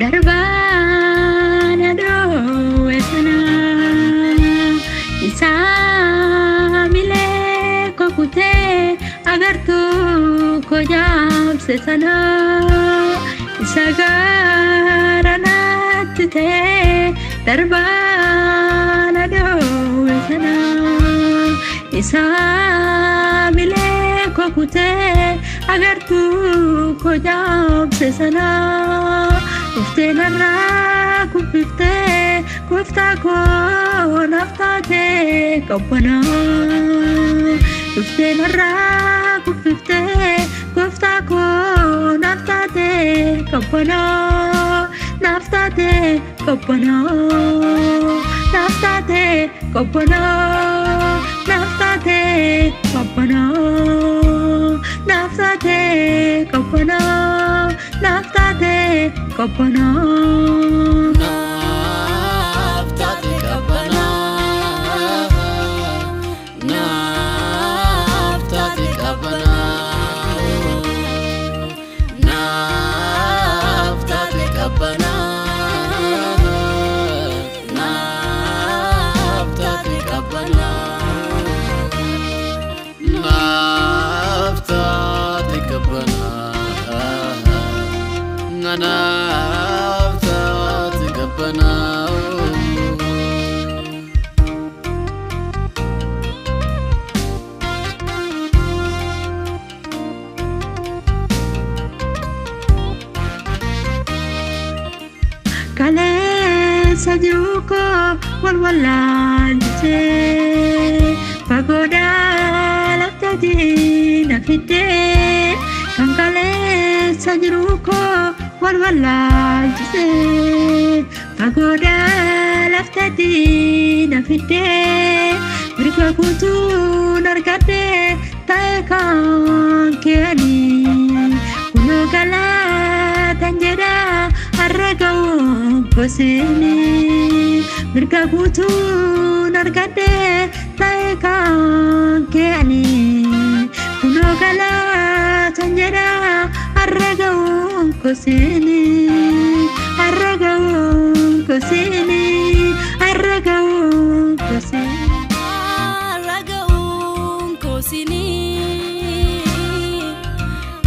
darbaan adoo esanaa isaa milee kokutee agartuu kojaabse sanaa isa garanatti ta'ee darbaan adoo esanaa isaa milee kokutee agartuu kojaabse sanaa uftee narraa kuffiftee kuftaa koo naftaatee qabbanaa uftee narraa kuffiftee kuftaa koo naftaatee qabbanaa naftaatee qabbanaa naftaatee qabbanaa naftaatee qabbanaa naftaatee qabbanaa naftaatee qabbanaa naftaatee qabbanaa naftaatee qabbanaa naftaatee qabbanaa naftaatee qabbanaa naftaatee qabbanaa naftaatee qabbanaa kaleessa jiru koo walwallaalchisee pagoodhaa laftatii na fiddee kan kaleessa jiru koo walwallaalchisee pagoodhaa laftatii na fiddee mirga guutuun argadhee ta'e kan keanii kunoo galaatan jedhaa har'a ga'uun gosinii mirga guutuun argadhee ta'e kan keanii kunoo galaatan jedhaa har'a ga'uun gosinii har'a ga'uun gosinii har'a ga'uun gosinii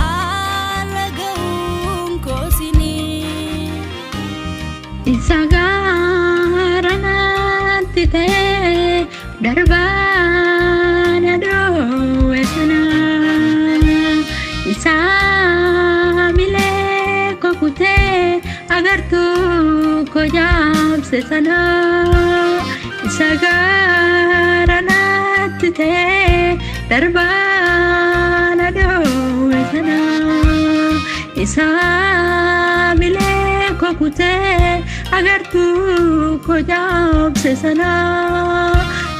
har'a ga'uun gosinii isa garanatti ta'ee darbaan adoo esanaa isaa milee kokutee agartuu kojaabse sanaa isa garanatti ta'ee darbaan adoo esanaa isaa milee kokutee agartuu kojaabse sanaa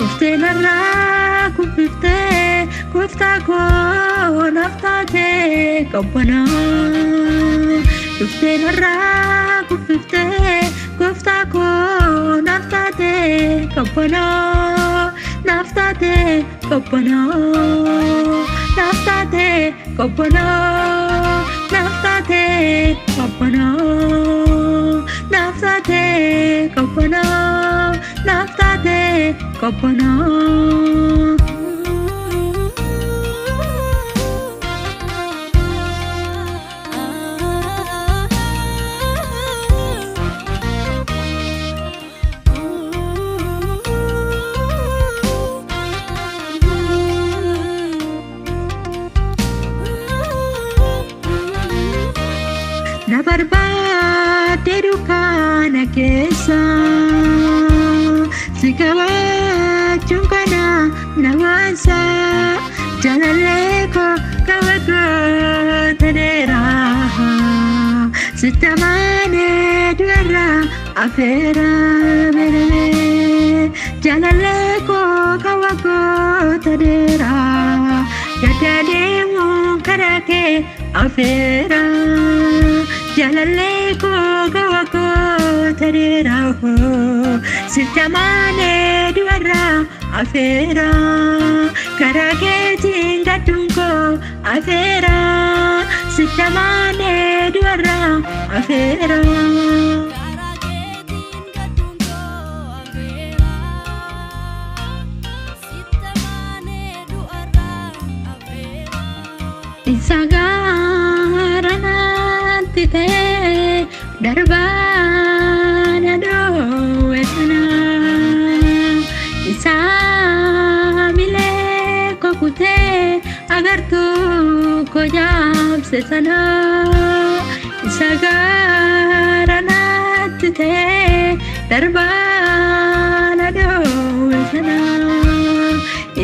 uftee narraa kuffiftee kuftaa koo naftaatee qabbanaa uftee narraa kuffiftee kuftaa koo naftaatee qabbanaa naftaatee qabbanaa naftaatee qabbanaa naftaatee qabbanaa naftaatee qabbanaa naftaatee qabbanaa na barbaade dukkana keessa si qabachuun kana na waansa jaalallee koo kabagoota dheeraa sitti amaanee du'arraa afeera beelamee jaalallee koo kabagoota dheeraa gadda deemuun karaa kee afeera jaalallee koo kabagoota dheeraa sitti amaanee du'arraa afeera karaa keetiin gadduun koo afeera sitamane duara afera Karaa keetiin gadduun koo afeera. Sitta maanee du'arraa afeera. isagaranatti ta'e darbana dhoowwetana isaamilee kokutee agartuu ko jaabse sana isagaranatti ta'e darbana dhoowwetana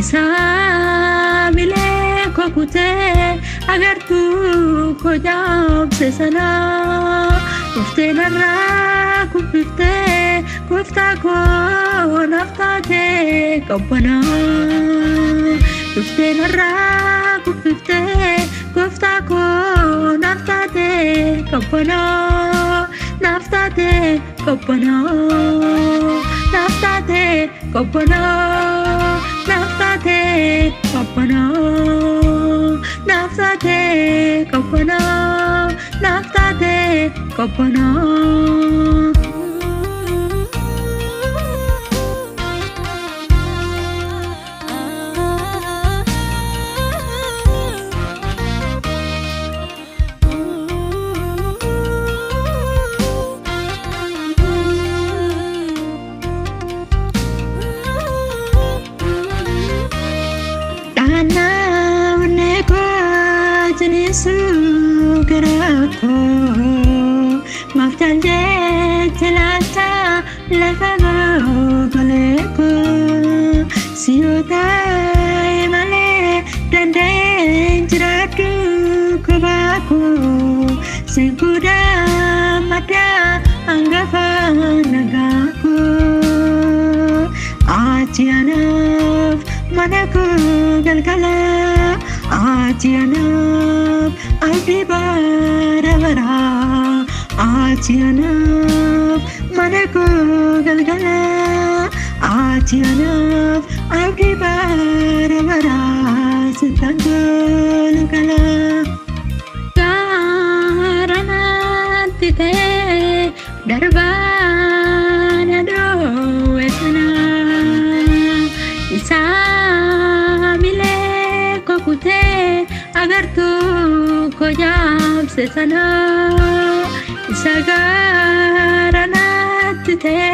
isaamilee kokutee agartuu ko jaabse sana dhuftee narraa kuffiftee gooftaa koo naaf taatee qabbanaa dhuftee narraa kuffiftee gooftaa koo naaf taatee qabbanaa naaf taatee qabbanaa naaf taatee qabbanaa naaf taatee qabbanaa naaf taatee qabbanaa naaf taatee qabbanaa Sugaraku maftan jetelata lafago goleku siyotai male dandain jiratu kubaku sekuda mata anggafa nagaku acianaf manaku galgala acianaf abdi bara acianaf manaku galgala acianaf abdi bara sitanggal kala karanati te darbana dhoowwetana isaamile kokutee agartuu ko jaabse sana isagaranatti ta'e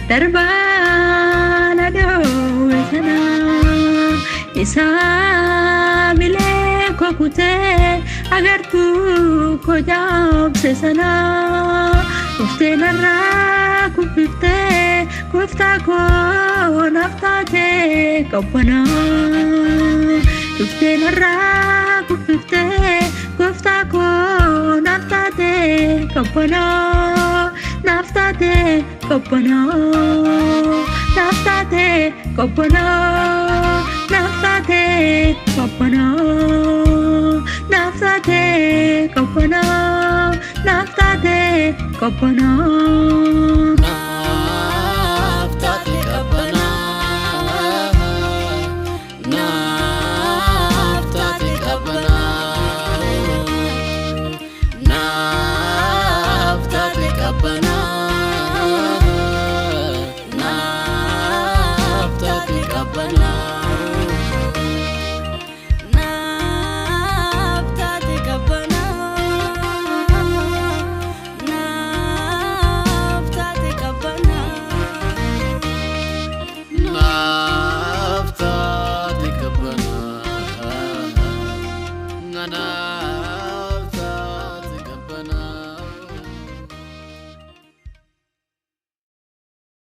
darbana dhoowwetana isaamilee kokutee agartuu ko jaabse sana dhuftee narraa kuffiftee gooftaa koo naaf taatee qabbanaa dhuftee narraa kuffiftee gooftaa koo naaf taatee qabbanaa naaf taatee qabbanaa naaf taatee qabbanaa naaf taatee qabbanaa naaf taatee qabbanaa naaf taatee qabbanaa Naaf taatee qabbanaa. Naaf taatee qabbanaa. Naaf taatee qabbanaa. Naaf taatee qabbanaa.